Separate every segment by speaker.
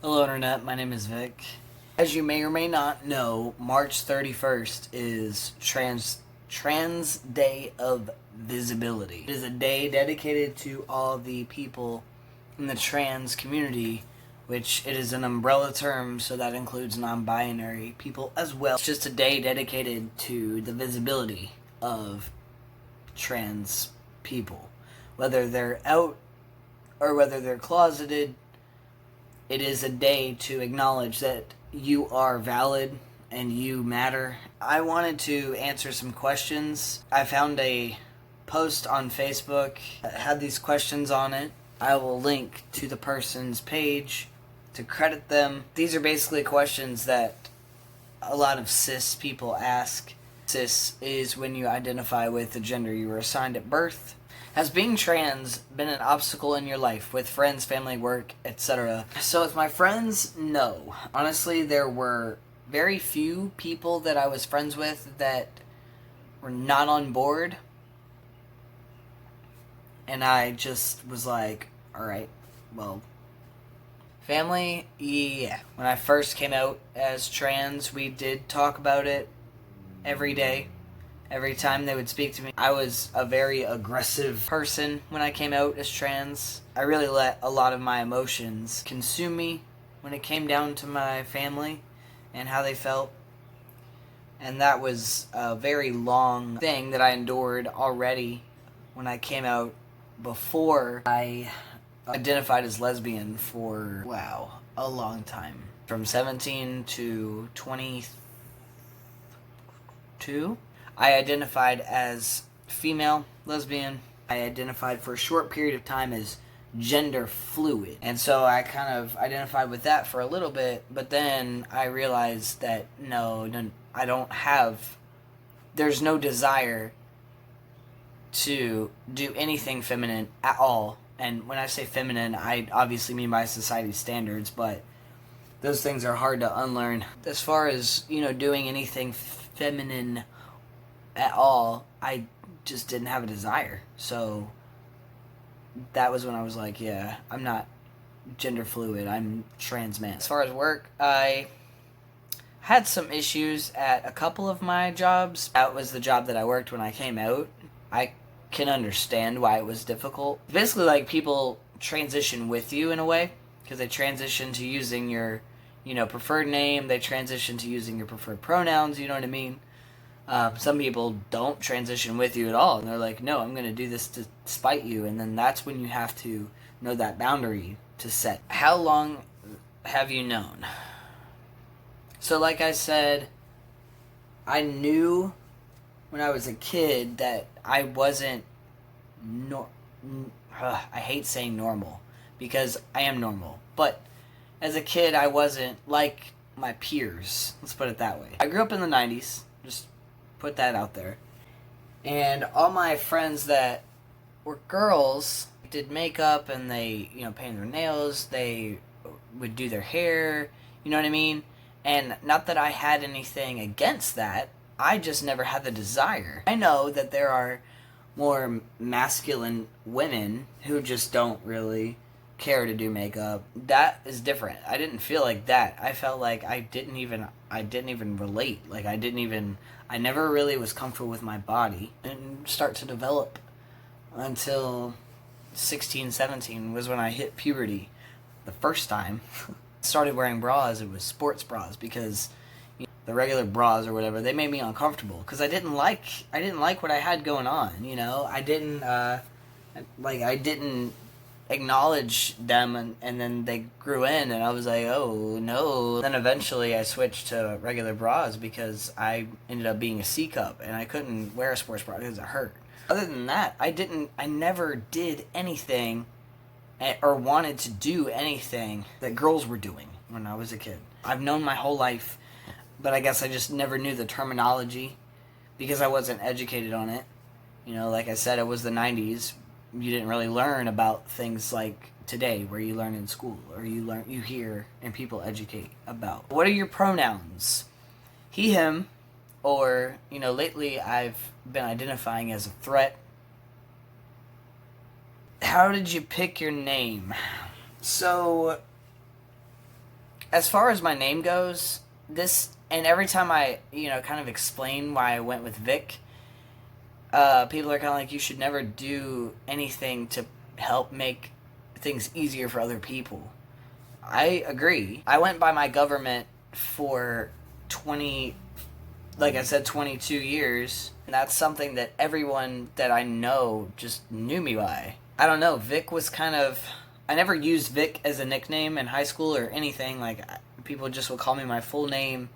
Speaker 1: Hello Internet, my name is Vic. As you may or may not know, March 31st is Trans Day of Visibility. It is a day dedicated to all the people in the trans community, which it is an umbrella term, so that includes non-binary people as well. It's just a day dedicated to the visibility of trans people. Whether they're out or whether they're closeted, it is a day to acknowledge that you are valid and you matter. I wanted to answer some questions. I found a post on Facebook that had these questions on it. I will link to the person's page to credit them. These are basically questions that a lot of cis people ask. Cis is when you identify with the gender you were assigned at birth. Has being trans been an obstacle in your life with friends, family, work, etc.? So with my friends, no. Honestly, there were very few people that I was friends with that were not on board. And I just was like, alright, well. Family, yeah. When I first came out as trans, we did talk about it every day. Every time they would speak to me, I was a very aggressive person when I came out as trans. I really let a lot of my emotions consume me when it came down to my family and how they felt. And that was a very long thing that I endured already when I came out before I identified as lesbian for, a long time. From 17 to 22. I identified as female, lesbian. I identified for a short period of time as gender fluid. And so I kind of identified with that for a little bit, but then I realized that no, I don't have, there's no desire to do anything feminine at all. And when I say feminine, I obviously mean by society's standards, but those things are hard to unlearn. As far as, doing anything feminine at all, I just didn't have a desire. So that was when I was like, yeah, I'm not gender fluid, I'm trans man. As far as work, I had some issues at a couple of my jobs. That was the job that I worked when I came out. I can understand why it was difficult. Basically, like, people transition with you in a way, because they transition to using your, preferred name, they transition to using your preferred pronouns, you know what I mean? Some people don't transition with you at all, and they're like, no, I'm going to do this to spite you, and then that's when you have to know that boundary to set. How long have you known? So like I said, I knew when I was a kid that I wasn't, I hate saying normal, because I am normal, but as a kid I wasn't like my peers, let's put it that way. I grew up in the 90s, just put that out there. And all my friends that were girls did makeup and they, painted their nails, they would do their hair, you know what I mean? And not that I had anything against that, I just never had the desire. I know that there are more masculine women who just don't really care to do makeup. That is different. I didn't feel like that. I felt like I didn't even relate. Like I never really was comfortable with my body. Didn't start to develop until 16, 17 was when I hit puberty the first time. Started wearing bras. It was sports bras because the regular bras or whatever, they made me uncomfortable because I didn't like what I had going on. I didn't acknowledge them, and then they grew in, and I was like, oh no. Then eventually I switched to regular bras because I ended up being a C cup, and I couldn't wear a sports bra because it hurt. Other than that, I never did anything or wanted to do anything that girls were doing when I was a kid. I've known my whole life, but I guess I just never knew the terminology because I wasn't educated on it. Like I said, it was the 90s. You didn't really learn about things like today where you learn in school or you hear and people educate about. What are your pronouns? He, him, or, lately I've been identifying as a threat. How did you pick your name? So as far as my name goes, and every time I, kind of explain why I went with Vic, people are kind of like, you should never do anything to help make things easier for other people. I agree. I went by my government for 22 years, and that's something that everyone that I know just knew me by. I don't know, Vic was I never used Vic as a nickname in high school or anything. Like, people just would call me my full name.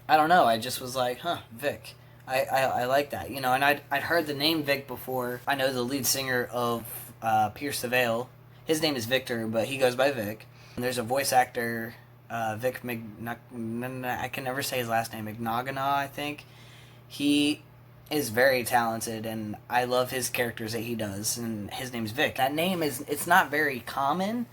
Speaker 1: I don't know, I just was like, Vic. I like that, and I'd heard the name Vic before. I know the lead singer of Pierce the Veil. His name is Victor, but he goes by Vic. And there's a voice actor, Vic I can never say his last name, Mignogna, I think. He is very talented, and I love his characters that he does, and his name's Vic. That name it's not very common,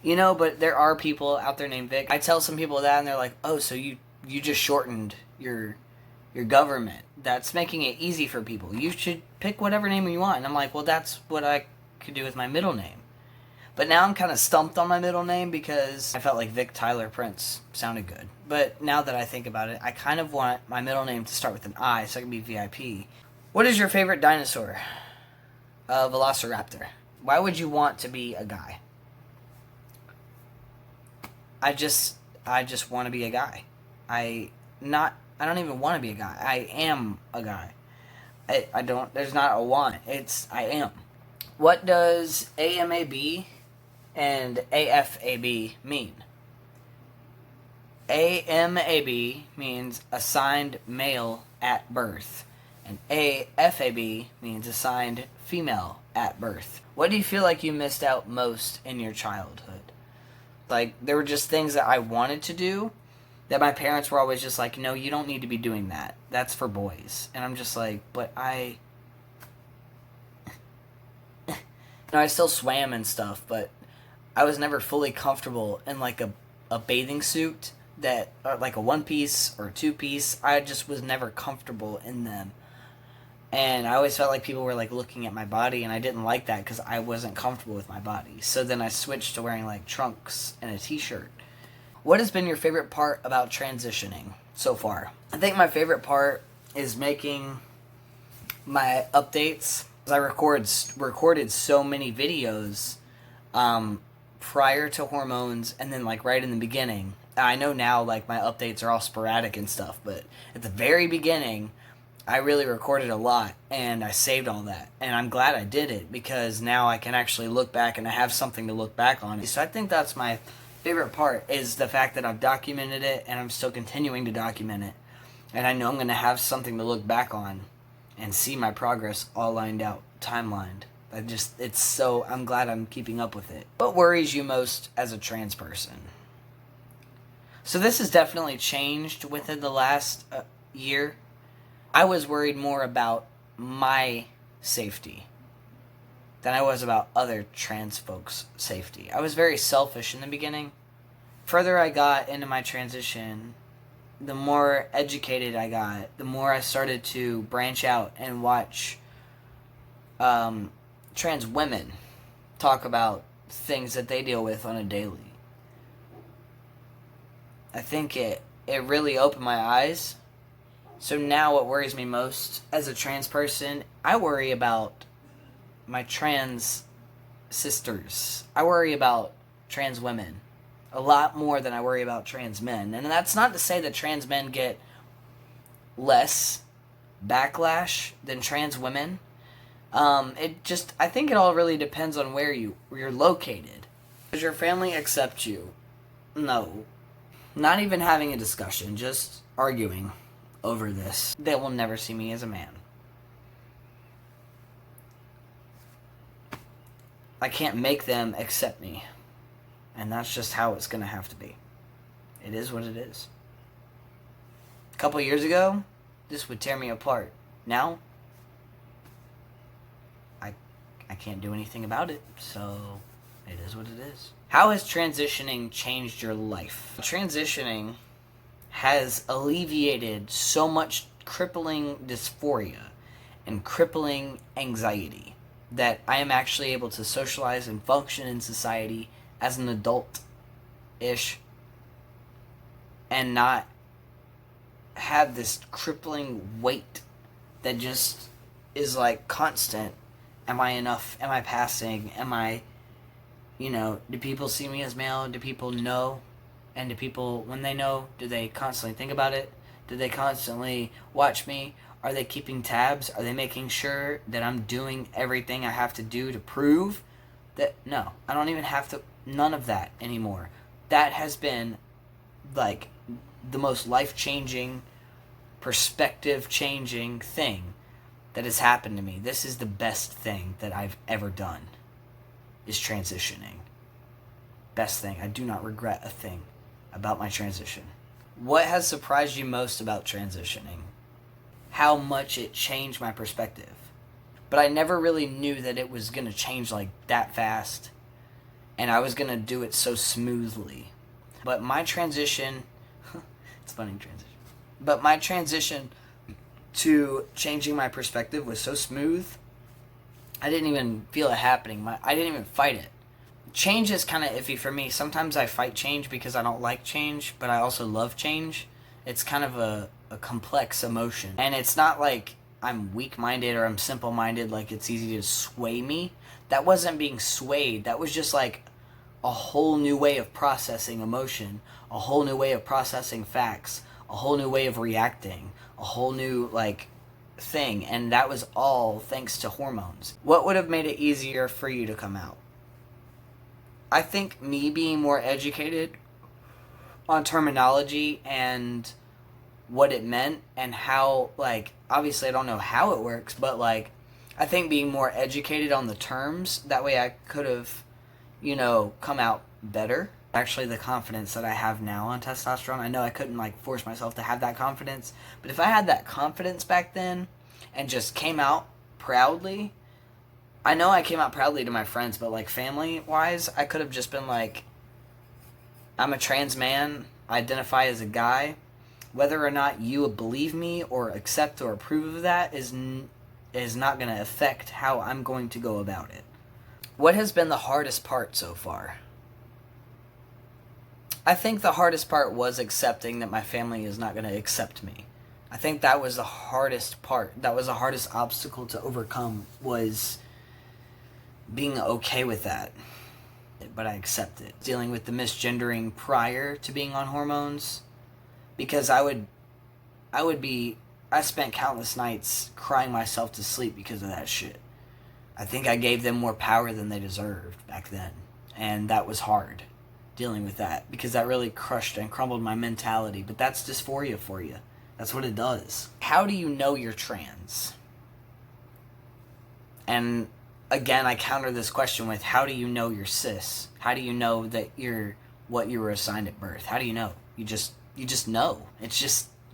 Speaker 1: but there are people out there named Vic. I tell some people that, and they're like, oh, so you just shortened your government. That's making it easy for people. You should pick whatever name you want. And I'm like, well, that's what I could do with my middle name. But now I'm kind of stumped on my middle name because I felt like Vic Tyler Prince sounded good. But now that I think about it, I kind of want my middle name to start with an I so I can be VIP. What is your favorite dinosaur? Velociraptor. Why would you want to be a guy? I just want to be a guy. I don't even want to be a guy. I am a guy. I don't, there's not a want. I am. What does AMAB and AFAB mean? AMAB means assigned male at birth, and AFAB means assigned female at birth. What do you feel like you missed out most in your childhood? Like, there were just things that I wanted to do that my parents were always just like, no, you don't need to be doing that. That's for boys. And I'm just like, but I still swam and stuff, but I was never fully comfortable in like a bathing suit or like a one-piece or a two-piece. I just was never comfortable in them. And I always felt like people were like looking at my body, and I didn't like that because I wasn't comfortable with my body. So then I switched to wearing like trunks and a t-shirt. What has been your favorite part about transitioning so far? I think my favorite part is making my updates. I recorded so many videos prior to hormones and then like right in the beginning. I know now like my updates are all sporadic and stuff, but at the very beginning I really recorded a lot and I saved all that. And I'm glad I did it because now I can actually look back and I have something to look back on. So I think that's my favorite part, is the fact that I've documented it and I'm still continuing to document it. And I know I'm going to have something to look back on and see my progress all lined out, timelined. I'm glad I'm keeping up with it. What worries you most as a trans person? So this has definitely changed within the last year. I was worried more about my safety than I was about other trans folks' safety. I was very selfish in the beginning. Further I got into my transition, the more educated I got, the more I started to branch out and watch trans women talk about things that they deal with on a daily. I think it really opened my eyes. So now what worries me most as a trans person, I worry about my trans sisters. I worry about trans women a lot more than I worry about trans men. And that's not to say that trans men get less backlash than trans women. I think it all really depends on where you're located. Does your family accept you? No. Not even having a discussion, just arguing over this. They will never see me as a man. I can't make them accept me. And that's just how it's going to have to be. It is what it is. A couple years ago, this would tear me apart. Now, I can't do anything about it, so it is what it is. How has transitioning changed your life? Transitioning has alleviated so much crippling dysphoria and crippling anxiety that I am actually able to socialize and function in society as an adult-ish and not have this crippling weight that just is like constant. Am I enough? Am I passing? Am I, do people see me as male? Do people know? And do people, when they know, do they constantly think about it? Do they constantly watch me? Are they keeping tabs? Are they making sure that I'm doing everything I have to do to prove that? No, I don't even have to, none of that anymore. That has been like the most life-changing, perspective-changing thing that has happened to me. This is the best thing that I've ever done, is transitioning. Best thing. I do not regret a thing about my transition. What has surprised you most about transitioning? How much it changed my perspective. But I never really knew that it was going to change like that fast, and I was going to do it so smoothly. But my transition, it's a funny transition, but my transition to changing my perspective was so smooth, I didn't even feel it happening. I didn't even fight it. Change is kind of iffy for me. Sometimes I fight change because I don't like change, but I also love change. It's kind of a complex emotion. And it's not like I'm weak-minded or I'm simple-minded, like it's easy to sway me. That wasn't being swayed. That was just like a whole new way of processing emotion, a whole new way of processing facts, a whole new way of reacting, a whole new like thing. And that was all thanks to hormones. What would have made it easier for you to come out? I think me being more educated on terminology and what it meant and how, like, obviously I don't know how it works, but like I think being more educated on the terms, that way I could have, come out better. Actually, the confidence that I have now on testosterone, I know I couldn't like force myself to have that confidence, but if I had that confidence back then and just came out proudly, I know I came out proudly to my friends, but like family-wise, I could have just been like, I'm a trans man, I identify as a guy. Whether or not you believe me or accept or approve of that is not going to affect how I'm going to go about it. What has been the hardest part so far? I think the hardest part was accepting that my family is not going to accept me. I think that was the hardest part. That was the hardest obstacle to overcome, was being okay with that. But I accept it. Dealing with the misgendering prior to being on hormones, because I spent countless nights crying myself to sleep because of that shit. I think I gave them more power than they deserved back then. And that was hard, dealing with that, because that really crushed and crumbled my mentality. But that's dysphoria for you. That's what it does. How do you know you're trans? And again, I counter this question with, how do you know you're cis? How do you know that you're what you were assigned at birth? How do you know? You just know.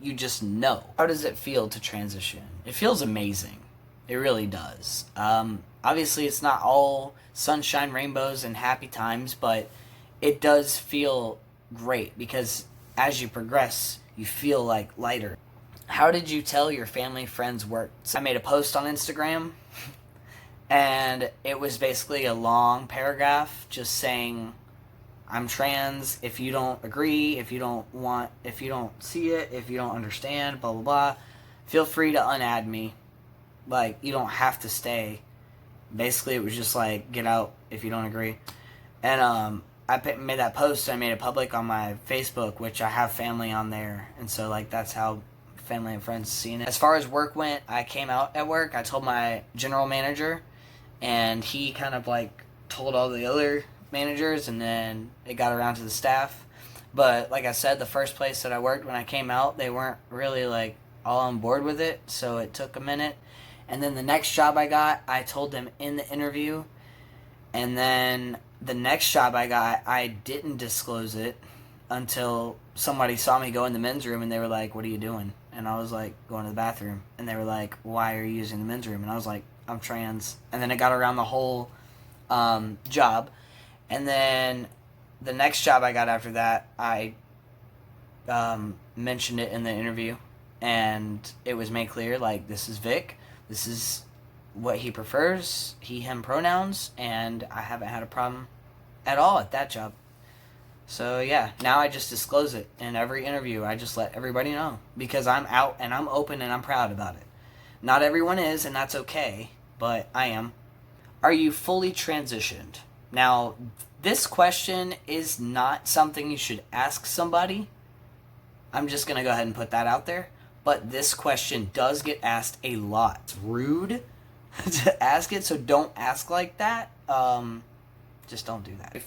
Speaker 1: You just know. How does it feel to transition? It feels amazing. It really does. Obviously, it's not all sunshine, rainbows, and happy times, but it does feel great, because as you progress, you feel like lighter. How did you tell your family, friends, work? So I made a post on Instagram, and it was basically a long paragraph just saying, I'm trans. If you don't agree, if you don't see it, if you don't understand, blah, blah, blah, feel free to unadd me. Like, you don't have to stay. Basically, it was just like, get out if you don't agree. And I made that post, and I made it public on my Facebook, which I have family on there. And so, like, that's how family and friends seen it. As far as work went, I came out at work. I told my general manager, and he kind of, like, told all the other managers, and then it got around to the staff. But like I said, the first place that I worked when I came out, they weren't really like all on board with it, so it took a minute. And then the next job I got, I told them in the interview. And then the next job I got, I didn't disclose it until somebody saw me go in the men's room, and they were like, what are you doing? And I was like, going to the bathroom. And they were like, why are you using the men's room? And I was like, I'm trans. And then it got around the whole job. And then the next job I got after that, I mentioned it in the interview, and it was made clear, like, this is Vic, this is what he prefers, he, him pronouns, and I haven't had a problem at all at that job. So yeah, now I just disclose it in every interview. I just let everybody know because I'm out and I'm open and I'm proud about it. Not everyone is, and that's okay, but I am. Are you fully transitioned? Now, this question is not something you should ask somebody. I'm just going to go ahead and put that out there. But this question does get asked a lot. It's rude to ask it, so don't ask like that. Just don't do that.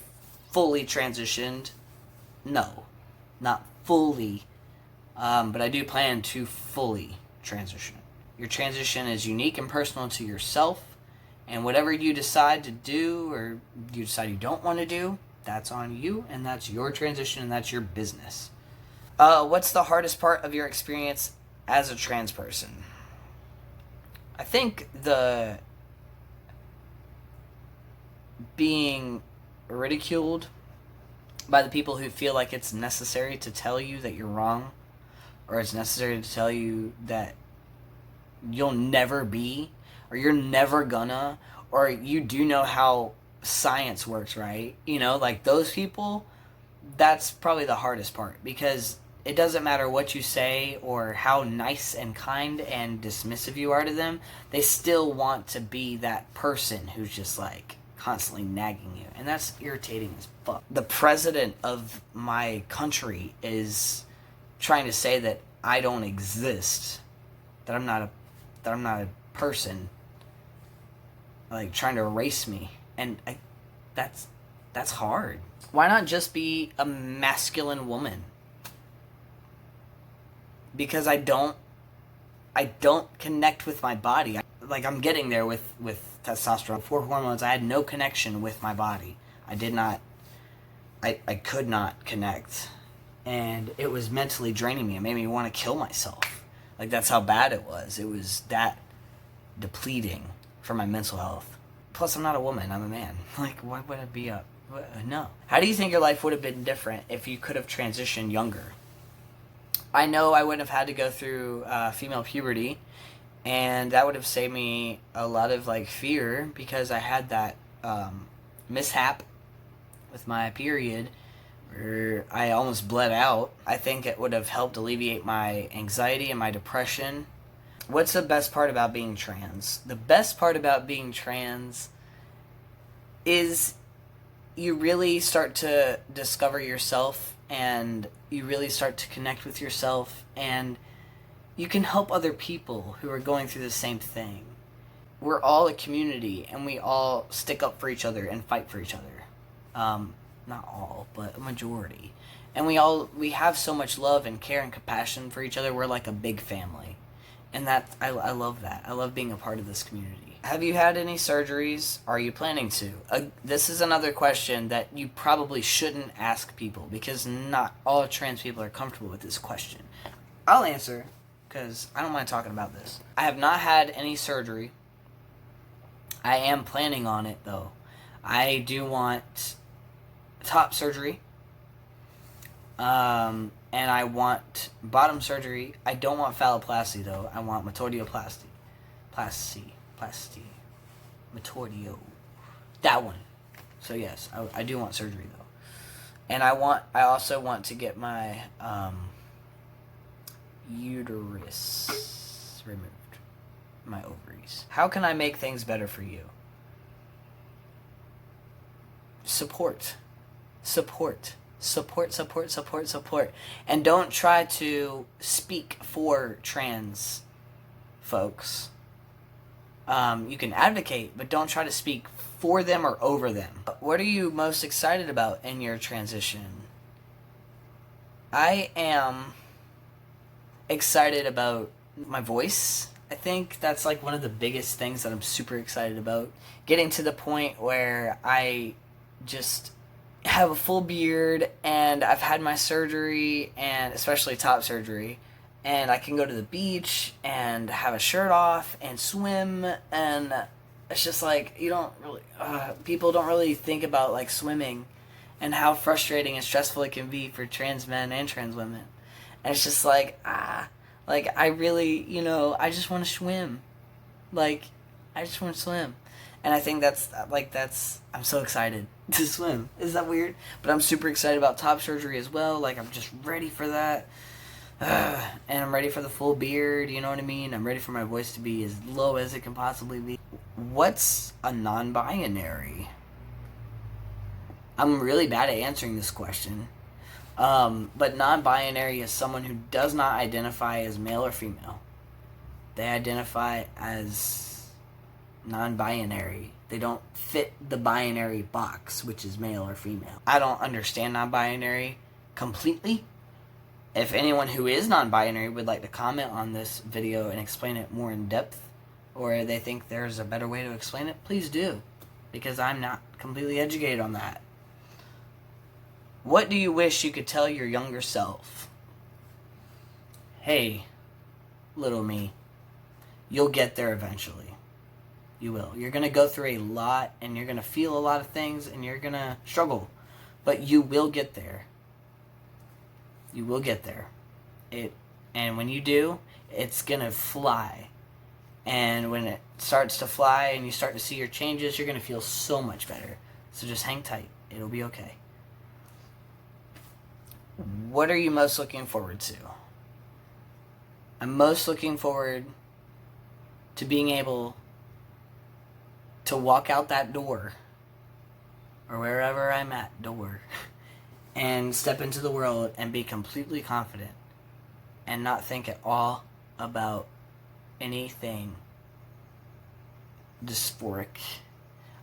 Speaker 1: Fully transitioned? No. Not fully. But I do plan to fully transition. Your transition is unique and personal to yourself. And whatever you decide to do or you decide you don't want to do, that's on you. And that's your transition and that's your business. What's the hardest part of your experience as a trans person? I think the being ridiculed by the people who feel like it's necessary to tell you that you're wrong, or it's necessary to tell you that you'll never be, or you're never gonna, or you do know how science works, right? You know, like those people, that's probably the hardest part, because it doesn't matter what you say or how nice and kind and dismissive you are to them, they still want to be that person who's just like constantly nagging you, and that's irritating as fuck. The president of my country is trying to say that I don't exist, that I'm not a person, like trying to erase me, and that's hard. Why not just be a masculine woman? Because I don't connect with my body. I'm getting there with testosterone. Before hormones, I had no connection with my body. I could not connect. And it was mentally draining me. It made me want to kill myself. Like, that's how bad it was. It was that depleting for my mental health. Plus, I'm not a woman. I'm a man. Like, why would I be a... No. How do you think your life would have been different if you could have transitioned younger? I know I wouldn't have had to go through female puberty, and that would have saved me a lot of like fear, because I had that mishap with my period where I almost bled out. I think it would have helped alleviate my anxiety and my depression. What's the best part about being trans? The best part about being trans is you really start to discover yourself, and you really start to connect with yourself, and you can help other people who are going through the same thing. We're all a community, and we all stick up for each other and fight for each other. Not all, but a majority. And we have so much love and care and compassion for each other. We're like a big family. And I love that. I love being a part of this community. Have you had any surgeries? Are you planning to? This is another question that you probably shouldn't ask people, because not all trans people are comfortable with this question. I'll answer, because I don't mind talking about this. I have not had any surgery. I am planning on it, though. I do want top surgery. And I want bottom surgery. I don't want phalloplasty, though. I want metoidioplasty. Metoidio. That one. So yes, I do want surgery, though. And I also want to get my uterus removed. My ovaries. How can I make things better for you? Support. And don't try to speak for trans folks. You can advocate, but don't try to speak for them or over them. What are you most excited about in your transition? I am excited about my voice. I think that's like one of the biggest things that I'm super excited about. Getting to the point where I just have a full beard, and I've had my surgery, and especially top surgery, and I can go to the beach and have a shirt off and swim, and it's just like, you don't really, people don't really think about like swimming and how frustrating and stressful it can be for trans men and trans women. And it's just like, like I really, I just want to swim. Like, I just want to swim. And I think that's, I'm so excited to swim. Is that weird? But I'm super excited about top surgery as well. Like, I'm just ready for that. And I'm ready for the full beard, you know what I mean? I'm ready for my voice to be as low as it can possibly be. What's a non-binary? I'm really bad at answering this question. But non-binary is someone who does not identify as male or female. They identify as non-binary. They don't fit the binary box, which is male or female. I don't understand non-binary completely. If anyone who is non-binary would like to comment on this video and explain it more in depth, or they think there's a better way to explain it, please do, because I'm not completely educated on that. What do you wish you could tell your younger self? Hey, little me, you'll get there eventually. You will. You're going to go through a lot, and you're going to feel a lot of things, and you're going to struggle, but you will get there. You will get there. And when you do, it's going to fly. And when it starts to fly and you start to see your changes, you're going to feel so much better. So just hang tight. It'll be okay. What are you most looking forward to? I'm most looking forward to being able to walk out that door, or wherever I'm at, door, and step into the world and be completely confident and not think at all about anything dysphoric.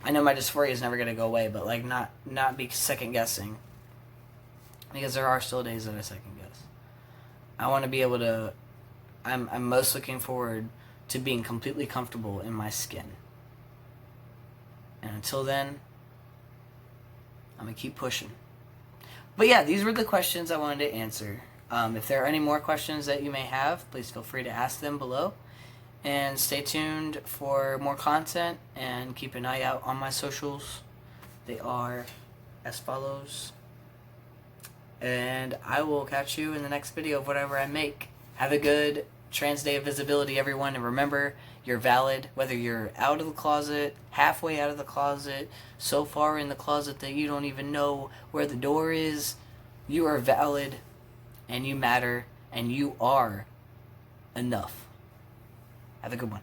Speaker 1: I know my dysphoria is never going to go away, but like not be second guessing, because there are still days that I second guess. I want to be able to, I'm most looking forward to being completely comfortable in my skin. And until then, I'm going to keep pushing. But yeah, these were the questions I wanted to answer. If there are any more questions that you may have, please feel free to ask them below. And stay tuned for more content, and keep an eye out on my socials. They are as follows. And I will catch you in the next video of whatever I make. Have a good Trans Day of Visibility, everyone. And remember, you're valid, whether you're out of the closet, halfway out of the closet, so far in the closet that you don't even know where the door is. You are valid, and you matter, and you are enough. Have a good one.